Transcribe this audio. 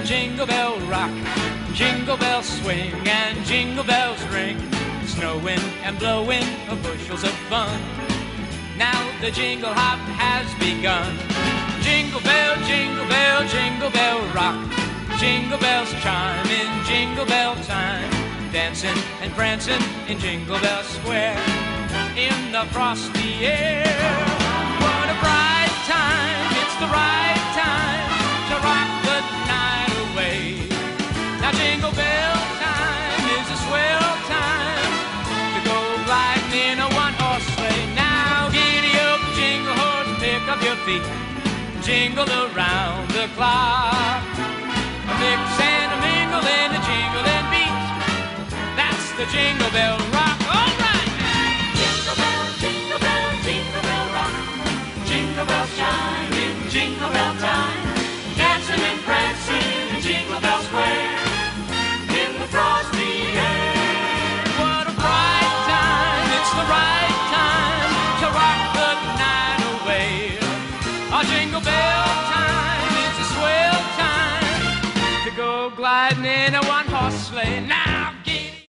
jingle bell rock. Jingle bells swing and jingle bells ring. Snowing and blowing bushels of fun. Now the jingle hop has begun. Jingle bell, jingle bell, jingle bell rock. Jingle bells chime in jingle bell time. Dancing and prancing in Jingle Bell Square. In the frosty air. What a bright time, it's the right time to rock the night away. Now Jingle Bell time is a swell time to go gliding in a one-horse sleigh. Now giddy up, jingle horse, pick up your feet. Jingle around the clock. A mix and a mingle and a jingling beat. That's the Jingle Bell Rock. All right now. Jingle bell, jingle bell, jingle bell rock. Jingle bells chime in jingle bell time. Dancing and prancing in Jingle Bell Square. In the frosty air. What a bright time, it's the right time to rock the night away. A Jingle Bell time is a swell time to go gliding in a one-horse sleigh. Now